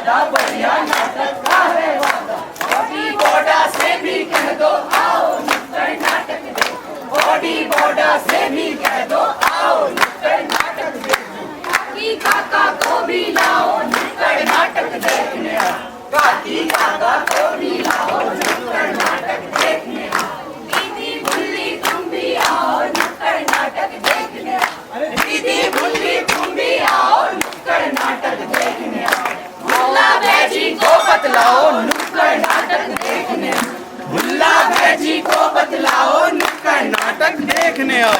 ज्यादा बढ़िया नाटक का है वादा। बॉडी बॉर्डा से भी कह दो आओ नुक्कड़ नाटक देखो। बॉडी बॉर्डा से भी कह दो आओ नुक्कड़ नाटक देखो। काकी काका को भी लाओ नुक्कड़ नाटक देखने आओ। काकी काका को भी लाओ नुक्कड़ नाटक देखने आओ। दीदी बुल्ली तुम भी आओ नुक्कड़ नाटक देखने आओ। दीदी बुल्ली तुम भी आओ नुक्कड़ नाटक देखने आओ। भुल्ला बैजी को बतलाओ नुक्कड़ नाटक देखने आओ। भुल्ला बैजी को बतलाओ नुक्कड़ नाटक देखने आओ।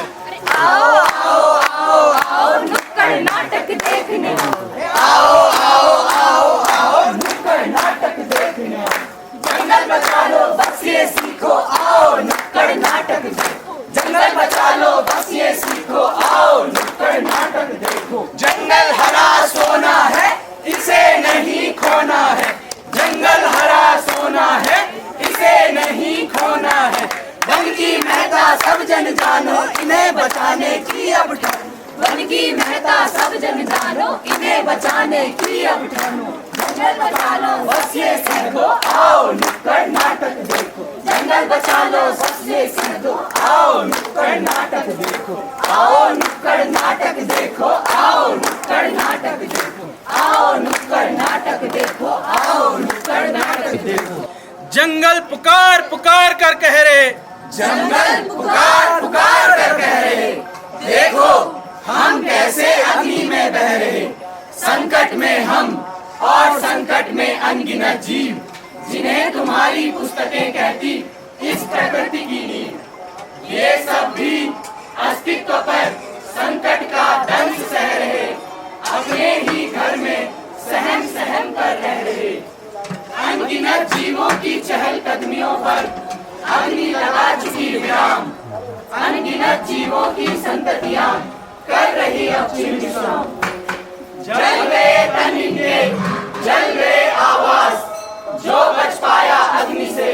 आओ आओ आओ आओ नुक्कड़ नाटक देखने आओ। आओ आओ आओ आओ नुक्कड़ नाटक देखने आओ। जंगल बचा लो बस ये सीखो आओ नुक्कड़ नाटक देखो। जंगल बचा लो बस ये सीखो आओ नुक्कड़ नाटक देखो। जंगल हरा सोना है इसे नहीं खोना है। जंगल हरा सोना है इसे नहीं खोना है। वन की महता सब जन जानो इन्हें बचाने की अब ठानो। वन की महता सब जन जानो इन्हें बचाने की अब ठानो। जंगल बचा लो बस ये सीखो आओ नुक्कड़ नाटक देखो। जंगल बचा लो बस ये सीखो आओ नुक्कड़ नाटक देखो। आओ नुक्कड़ नाटक देखो आओ नुक्कड़ नाटक देखो। आओ नुक्कड़ नाटक देखो आओ नुक्कड़ नाटक देखो। जंगल पुकार पुकार कर कह रहे। जंगल पुकार पुकार कर कह रहे। देखो हम कैसे अग्नि में बह रहे। संकट में हम और संकट में अनगिनत जीव जिन्हें तुम्हारी पुस्तकें कहती इस प्रकृति की नींव। ये सब भी अस्तित्व पर संकट का दंश सह रहे। अपने ही घर में सहम सहम कर रह रहे। अनगिनत जीवों की चहल कदमियों पर अग्नि लगा चुकी विराम। अनगिनत जीवों की संततियां कर रही अब विश्राम। जल गए तन इनके जल गए आवाज। जो बच पाया अग्नि से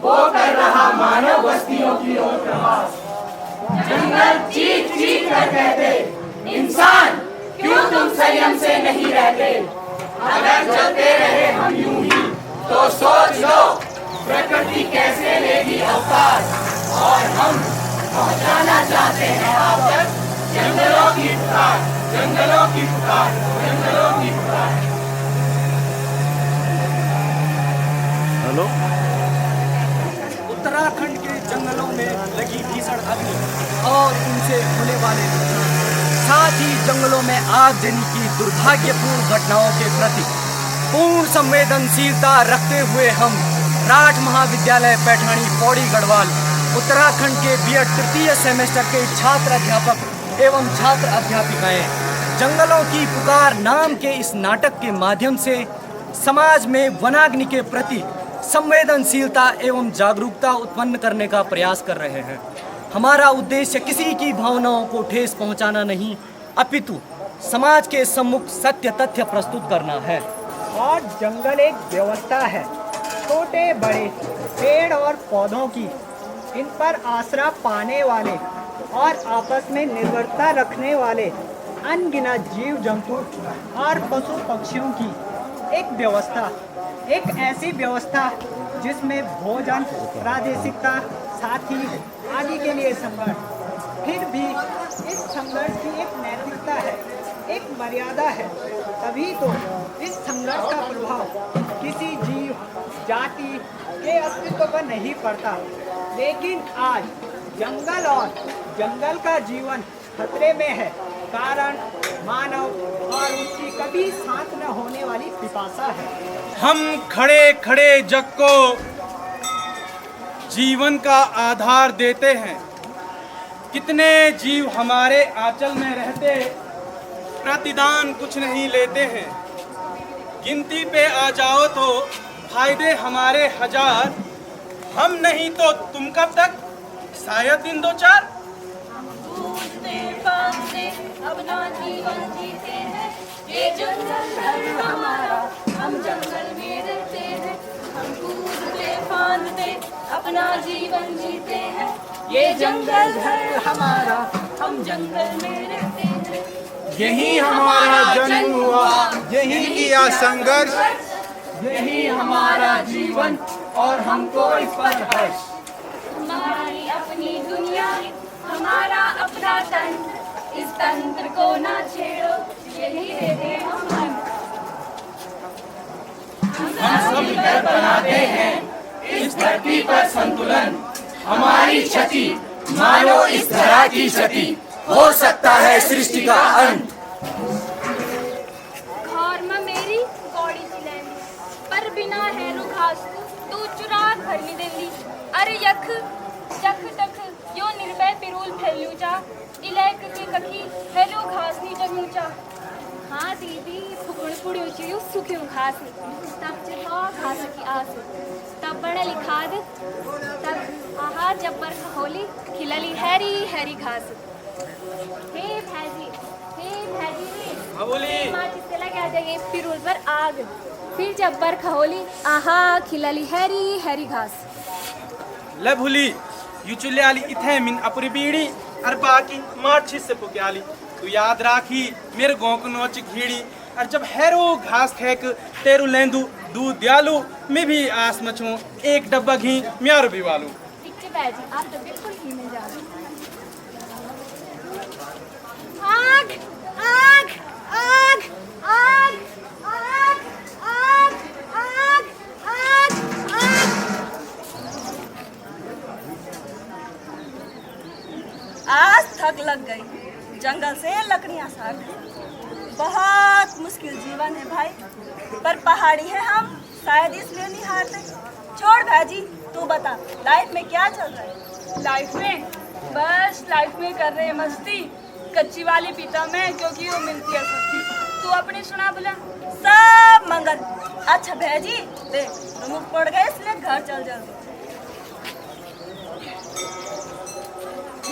वो कर रहा मानव बस्तियों की ओर प्रवास। जंगल चीख चीख कर कहते इंसान क्यों तुम संयम से नहीं रहते। अगर चलते रहे हम यूं ही तो सोच लो प्रकृति कैसे लेगी अवतार। और हम पहुंचाना चाहते हैं आप तक जंगलों की पुकार। जंगलों की पुकार जंगलों की पुकार। हेलो। उत्तराखंड के जंगलों में लगी भीषण अग्नि और उनसे होने वाले साथ ही जंगलों में आगजनी की दुर्भाग्यपूर्ण घटनाओं के प्रति पूर्ण संवेदनशीलता रखते हुए हम राज महाविद्यालय पैठानी पौड़ी गढ़वाल उत्तराखंड के बीएड तृतीय सेमेस्टर के छात्र अध्यापक एवं छात्र अध्यापिकाएं जंगलों की पुकार नाम के इस नाटक के माध्यम से समाज में वनाग्नि के प्रति संवेदनशीलता एवं जागरूकता उत्पन्न करने का प्रयास कर रहे हैं। हमारा उद्देश्य किसी की भावनाओं को ठेस पहुंचाना नहीं अपितु समाज के सम्मुख सत्य तथ्य प्रस्तुत करना है। और जंगल एक व्यवस्था है छोटे बड़े पेड़ और पौधों की, इन पर आसरा पाने वाले और आपस में निर्भरता रखने वाले अनगिनत जीव जंतु और पशु पक्षियों की एक व्यवस्था, एक ऐसी व्यवस्था जिसमें भोजन, प्रादेशिकता, साथी आदि के लिए संघर्ष, फिर भी इस संघर्ष की एक नैतिकता है, एक मर्यादा है। तभी तो इस संघर्ष का प्रभाव किसी जीव जाति के अस्तित्व पर नहीं पड़ता। लेकिन आज जंगल और जंगल का जीवन खतरे में है, कारण मानव और उसकी कभी शांत न होने वाली पिपासा है। हम खड़े खड़े जग को जीवन का आधार देते हैं। कितने जीव हमारे आंचल में रहते प्रतिदान कुछ नहीं लेते हैं। गिनती पे आ जाओ तो फायदे हमारे हजार, हम नहीं तो तुम कब तक, शायद दिन दो चार। अपना जीवन जीते हैं, ये जंगल घर हमारा, हम जंगल में रहते हैं। हम कूदते फांदते अपना जीवन जीते हैं, ये जंगल घर हमारा, हम जंगल में रहते हैं। यही हमारा जन्म हुआ, यही किया संघर्ष, यही हमारा जीवन और हमको इस पर हर्ष। हमारी अपनी दुनिया, हमारा अपना तंत्र, इस तंत्र को ना छेड़ो, यही देते हम अंत। हम सब मिलकर बनाते हैं इस धरती पर संतुलन, हमारी क्षति मानो इस धरा की क्षति, हो सकता है सृष्टि का अंत। घर में मेरी कौड़ी चिलैली, पर बिना हैरो घास तू चुरा घर में दिल्ली। अरे यख यख तक यो निर्भय पिरूल फैलूचा, इलाक के कखी हैलो घास नी जगूचा। हाँ दीदी फुकड़ पुड़ियो चिड़ियो सुखियो घास, तब चिल्ला घास की आस, तब बड़ा लिखाद, तब आहा जब बरखा होली खिलली हैरी हैरी घास। हे भैजी हाँ बोली। माचिस से लगा जाइए पिरूल पर आग, फिर जब बरखा होली आहा खिलली हैरी हैरी घास। ले भूली यू चुल्याली इथे मिन अपरी बीड़ी और बाकी माछी से पुक्याली। तू याद राखी मेरे गाँव को नोच घीड़ी, और जब हैरो घास खेक तेरू लेंदू दूध दियालू, मैं भी आस मचूं एक डब्बा घी म्यारू भी वालू। ठीक है जी, आप तो बिल्कुल ही मिल जाओ। आग आग आग आग आग आग आग आग आग। आज थक लग गई, जंगल से लकड़ियां साग गई। बहुत मुश्किल जीवन है भाई, पर पहाड़ी है हम, शायद इसलिए नहीं हारते। छोड़ भाजी, तू बता लाइफ में क्या चल रहा है? लाइफ में बस लाइफ में कर रहे हैं मस्ती, कच्ची वाली पीता में क्योंकि वो मिलती है सस्ती। तू अपनी सुना बोला। सब मंगल। अच्छा भाजी देख, तुम पड़ गए इसलिए घर चल जल्दी।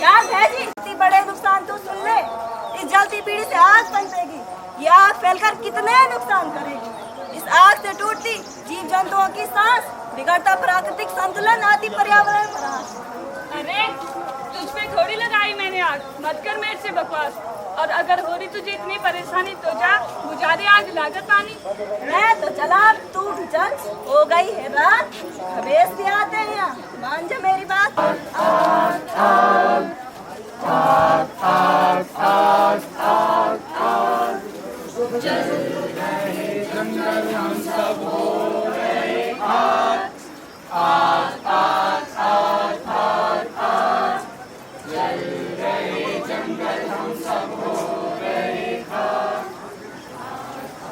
यार भाजी इतनी बड़े नुकसान तू सुन ले, इस जलती पीढ़ी से आग पनपेगी, ये आग फैलकर कितने नुकसान करेगी। इस आग से टूटती जीव जंतुओं की सांस, बिगड़ता प्राकृतिक संतुलन, आदि पर्यावरण ह्रास। अरे तुझ पे थोड़ी लगाई मैंने आग, मत कर मेरे से बकवास। और अगर हो रही तुझे इतनी परेशानी तो जा बुझा दे आग लागत पानी। मैं तो चला, तू भी चल, हो गई है रात, खबेस भी आते हैं यहाँ, मान जा मेरी बात।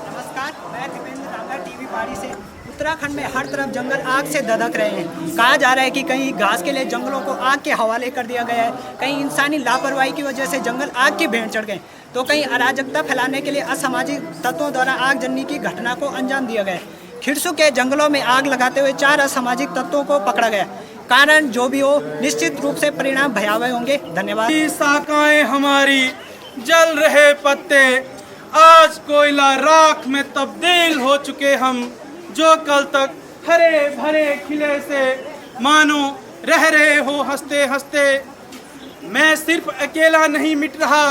नमस्कार, मैं दीपेंद्र रांगा टीवी पाड़ी से। उत्तराखंड में हर तरफ जंगल आग से धधक रहे हैं। कहा जा रहा है कि कहीं घास के लिए जंगलों को आग के हवाले कर दिया गया है, कहीं इंसानी लापरवाही की वजह से जंगल आग की भेंट चढ़ गए, तो कहीं अराजकता फैलाने के लिए असामाजिक तत्वों द्वारा आगजनी की घटना को अंजाम दिया गया। खिरसू के जंगलों में आग लगाते हुए 4 असामाजिक तत्वों को पकड़ा गया। कारण जो भी हो, निश्चित रूप से परिणाम भयावह होंगे। धन्यवाद। शाखाएं हमारी जल रहे पत्ते, आज कोयला राख में तब्दील हो चुके हम, जो कल तक हरे भरे खिले से मानो रह रहे हो हंसते हंसते। मैं सिर्फ अकेला नहीं मिट रहा,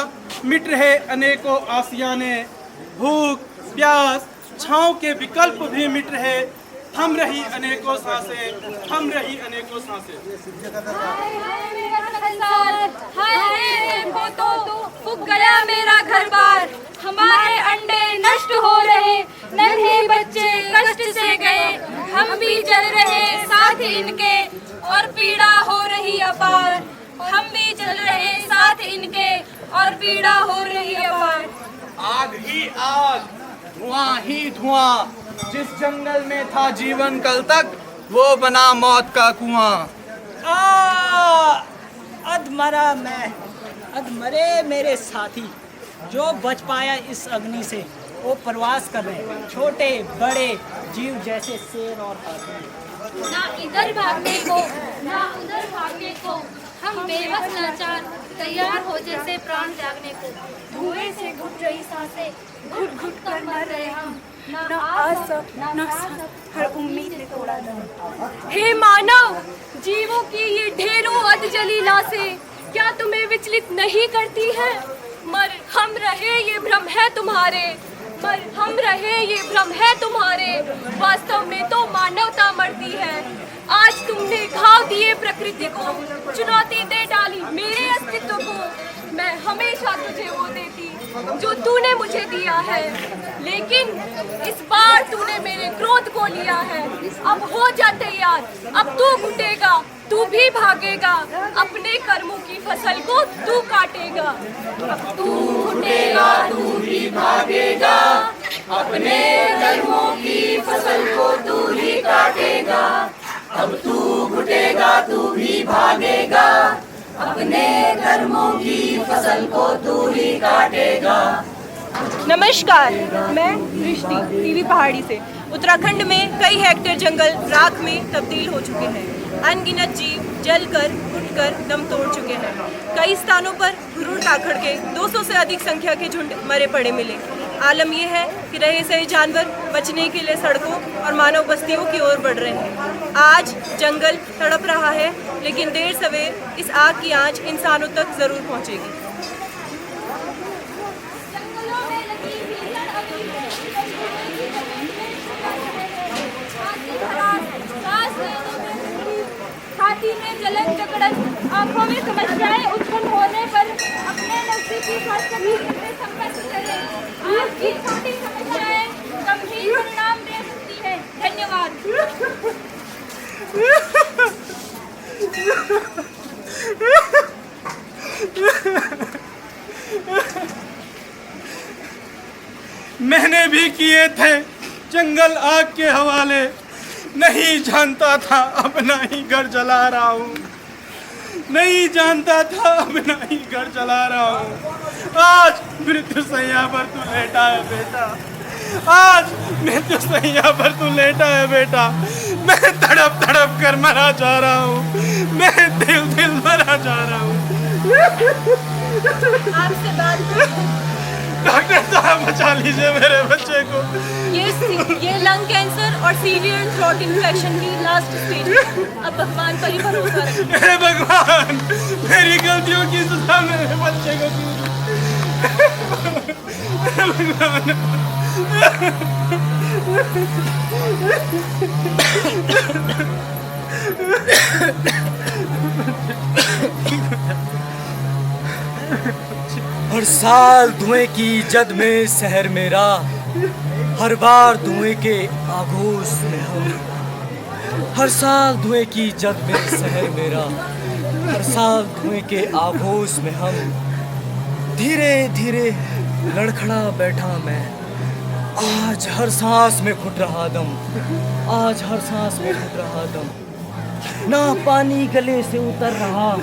मिट रहे अनेकों आसियाने, भूख प्यास छाँव के विकल्प भी मिट रहे, थम रही अनेकों सांसें, थम रही अनेकों सांसें। हाय हाय मेरा संसार, हाय हाय देखो तो फूक गया मेरा घर बार। हमारे अंडे नष्ट हो रहे, नन्हे बच्चे कष्ट से गए, हम भी जल रहे साथ इनके, और पीड़ा हो रही अपार। हम भी जल रहे साथ इनके, और पीड़ा हो रही अपार। आग ही आग, धुआं ही धुआं, जिस जंगल में था जीवन कल तक, वो बना मौत का कुआं। अधमरा मैं, अधमरे मेरे साथी, जो बच पाया इस अग्नि से, वो प्रवास कर रहे हैं, छोटे बड़े जीव जैसे शेर और हाथी। ना इधर भागने को ना उधर भागने को, हम बेबस लाचार तैयार हो जैसे प्राण त्यागने को। धुएं से घुट रही सांसें, घुट घुट कर मर रहे हम। ना आस ना सांस, हर उम्मीद ने तोड़ा दम। हे मानव, जीवों की ये ढेरों अधजली लाशें क्या तुम्हें विचलित नहीं करती हैं? मर हम रहे ये भ्रम है तुम्हारे, मर हम रहे ये भ्रम है तुम्हारे, वास्तव में तो मानवता मरती है। आज तुमने घाव दिए प्रकृति को, चुनौती दे डाली मेरे अस्तित्व को। मैं हमेशा तुझे वो देती जो तूने मुझे दिया है, लेकिन इस बार तूने मेरे क्रोध को लिया है। अब हो जा तैयार, अब तू घुटेगा, तू भी भागेगा, अपने कर्मों की फसल को तू काटेगा। अब तू घुटेगा, तू भी भागेगा, अपने कर्मों की फसल को तू ही काटेगा। अब तू घुटेगा, तू भी भागेगा, अपने कर्मों की फसल को तू ही काटेगा। नमस्कार, मैं दृष्टि टीवी पहाड़ी से। उत्तराखंड में कई हेक्टेयर जंगल राख में तब्दील हो चुके हैं। अनगिनत जीव जलकर उठकर दम तोड़ चुके हैं। कई स्थानों पर भ्रूण काखड़ के 200 से अधिक संख्या के झुंड मरे पड़े मिले। आलम यह है कि रहे सही जानवर बचने के लिए सड़कों और मानव बस्तियों की ओर बढ़ रहे हैं। आज जंगल तड़प रहा है, लेकिन देर सवेर इस आग की आंच इंसानों तक जरूर पहुंचेगी। छाती में जलन जकड़न, आंखों में समस्याएं उत्पन्न होने पर अपने नजदीकी स्वास्थ्य केंद्र से संपर्क करें। आज की छोटी समस्याएं गंभीर परिणाम दे सकती है। धन्यवाद। मैंने भी किए थे जंगल आग के हवाले, नहीं जानता था अपना ही घर जला रहा हूँ, नहीं जानता था अपना ही घर जला रहा हूँ। आज मृत्यु सैया पर तू लेटा है बेटा, आज मृत्यु सैया पर तू लेटा है बेटा। मैं तड़प तड़प कर मरा जा रहा हूँ, मैं दिल दिल मरा जा रहा हूँ। आपसे बात डॉक्टर साहब बचा लीजिए मेरे बच्चे को। ये लंग कैंसर और सीवियर थ्रोट इन्फेक्शन की लास्ट स्टेज है। अब भगवान पर ही भरोसा रखें। हे भगवान, मेरी गलतियों की सजा मेरे बच्चे को भगवान। हर साल धुएं की जद में शहर मेरा, हर बार धुएं के आगोश में हम। हर साल धुएं की जद में शहर मेरा, हर साल धुएं के आगोश में हम। धीरे धीरे लड़खड़ा बैठा मैं, आज हर सांस में घुट रहा दम, आज हर सांस में घुट रहा दम। ना पानी गले से उतर रहा,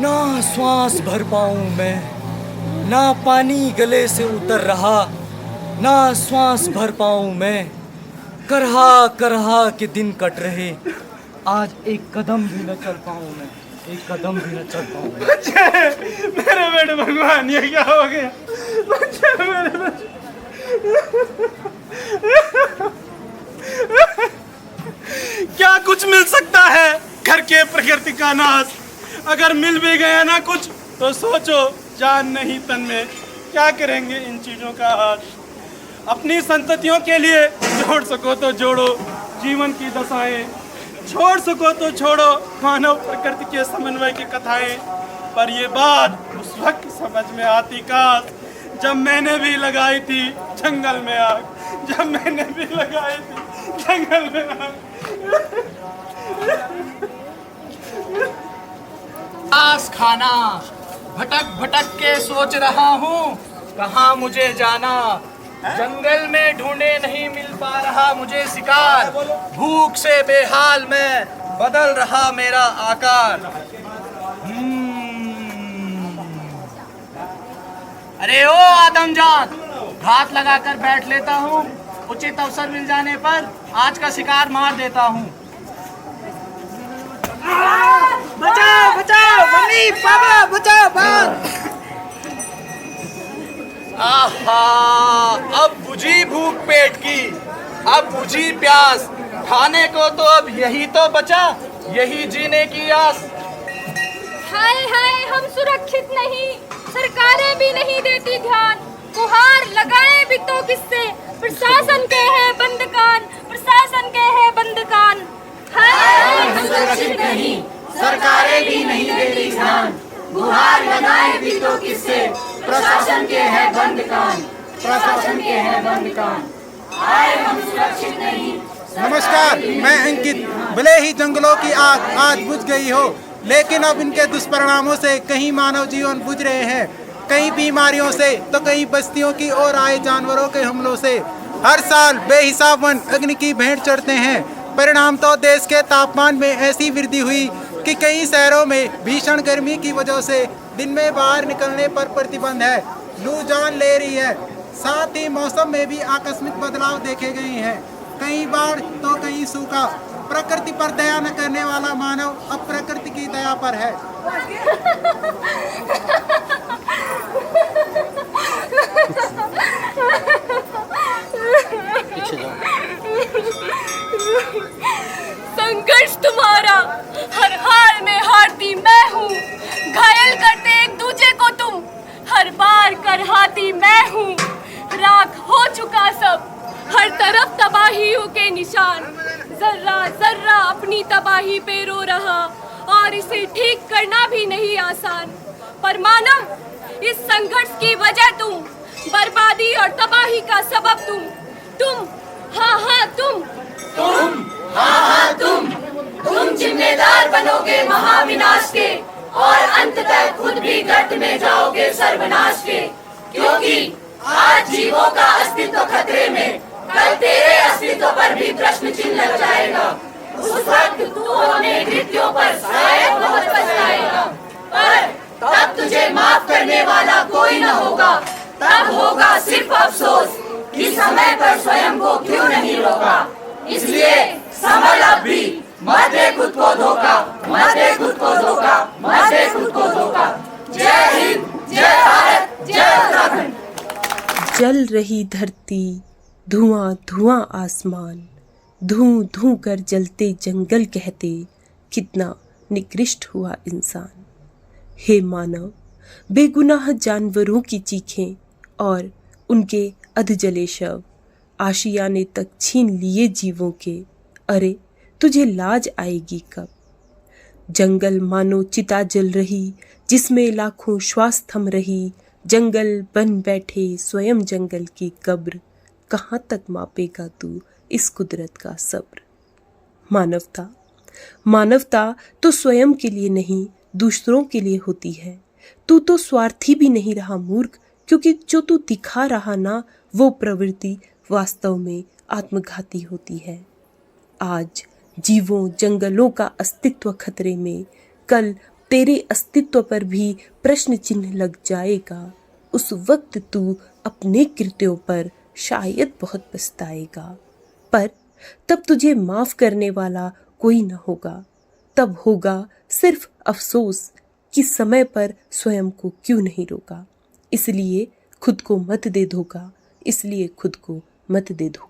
ना श्वास भर पाऊं मैं, ना पानी गले से उतर रहा, ना श्वास भर पाऊं मैं। करहा करहा के दिन कट रहे, आज एक कदम भी न चल पाऊं मैं, एक कदम भी न चल पाऊं मैं। बच्चे, मेरे बेटे भगवान, ये क्या हो गया? बच्चे, मेरे बच्चे। क्या कुछ मिल सकता है घर के प्रकृति का नाश? अगर मिल भी गया ना कुछ, तो सोचो जान नहीं तन में क्या करेंगे इन चीजों का हाथ। अपनी संततियों के लिए जोड़ सको तो जोड़ो जीवन की दशाएं, छोड़ सको तो छोड़ो मानव प्रकृति के समन्वय की कथाएं। पर ये बात उस वक्त समझ में आती काश, जब मैंने भी लगाई थी जंगल में आग, जब मैंने भी लगाई थी जंगल में आग। घास खाना, भटक भटक के सोच रहा हूँ कहाँ मुझे जाना। जंगल में ढूंढे नहीं मिल पा रहा मुझे शिकार, भूख से बेहाल मैं बदल रहा मेरा आकार। अरे ओ आदमजात, घात लगाकर बैठ लेता हूँ, उचित अवसर मिल जाने पर आज का शिकार मार देता हूँ। बचाओ बचाओ मम्मी पापा, बचाओ बात। आहा, अब बुझी भूख पेट की, अब बुझी प्यास, खाने को तो अब यही तो बचा, यही जीने की आस। हाय हाय, हम सुरक्षित नहीं, सरकारें भी नहीं देती ध्यान, गुहार लगाए भी तो किससे, प्रशासन के है बंद कान, प्रशासन के है बंद कान। हम सुरक्षित नहीं, सरकारें भी नहीं देती ध्यान, गुहार लगाए भी तो किससे, प्रशासन के है बंद कान, प्रशासन के है बंद कान। आए हम सुरक्षित नहीं। नमस्कार, मैं अंकित। भले ही जंगलों की आग आज बुझ गई हो, लेकिन अब इनके दुष्परिणामों से कहीं मानव जीवन बुझ रहे हैं, कई बीमारियों से तो कई बस्तियों की ओर आए जानवरों के हमलों से। हर साल बेहिसाब वन अग्नि की भेंट चढ़ते हैं। परिणाम तो देश के तापमान में ऐसी वृद्धि हुई कि कई शहरों में भीषण गर्मी की वजह से दिन में बाहर निकलने पर प्रतिबंध है। लू जान ले रही है। साथ ही मौसम में भी आकस्मिक बदलाव देखे गए हैं, कहीं बाढ़ तो कहीं सूखा। प्रकृति पर दया न करने वाला मानव अब प्रकृति की दया पर है। संघर्ष तुम्हारा, हर हाल में हारती मैं हूँ, घायल करते एक दूजे को तुम, हर बार करहाती मैं हूँ। राख हो चुका सब, हर तरफ तबाहियों के निशान, जर्रा जर्रा अपनी तबाही पे रो रहा, और इसे ठीक करना भी नहीं आसान। पर मानव, इस संघर्ष की वजह तुम, बर्बादी और तबाही का सबब तुम, हाँ तुम, हाँ तुम जिम्मेदार बनोगे महाविनाश के, और अंततः खुद भी गर्त में जाओगे सर्वनाश के। क्योंकि आज जीवों का अस्तित्व खतरे में, कल तेरे अस्तित्व पर भी प्रश्न चिन्ह लग जाएगा। उस वक्त तू अपने कृत्यों पर शायद बहुत पछताएगा, पर तब तुझे माफ करने वाला कोई न होगा। तब होगा सिर्फ अफसोस कि समय पर स्वयं को क्यों नहीं रोका। इसलिए संभल अब भी, मत दे खुद को धोखा, मत दे खुद को धोखा, मत दे खुद को धोखा। जय हिंद, जय भारत, जय उत्तराखंड। जल रही धरती, धुआं धुआं आसमान, धूं धूं कर जलते जंगल कहते, कितना निकृष्ट हुआ इंसान। हे मानव, बेगुनाह जानवरों की चीखें और उनके अधजले शव, आशियाने तक छीन लिए जीवों के, अरे तुझे लाज आएगी कब। जंगल मानो चिता जल रही, जिसमें लाखों श्वास थम रही, जंगल बन बैठे स्वयं जंगल की कब्र, कहाँ तक मापेगा तू इस कुदरत का सब्र। मानवता तो स्वयं के लिए नहीं, दूसरों के लिए होती है। तू तो स्वार्थी भी नहीं रहा मूर्ख, क्योंकि जो तू दिखा रहा ना, वो प्रवृत्ति वास्तव में आत्मघाती होती है। आज जीवों जंगलों का अस्तित्व खतरे में, कल तेरे अस्तित्व पर भी प्रश्न चिन्ह लग जाएगा। उस वक्त तू अपने कृत्यों पर शायद बहुत पछताएगा, पर तब तुझे माफ करने वाला कोई न होगा। तब होगा सिर्फ अफसोस कि समय पर स्वयं को क्यों नहीं रोका। इसलिए खुद को मत दे धोखा, इसलिए खुद को मत दे धोखा।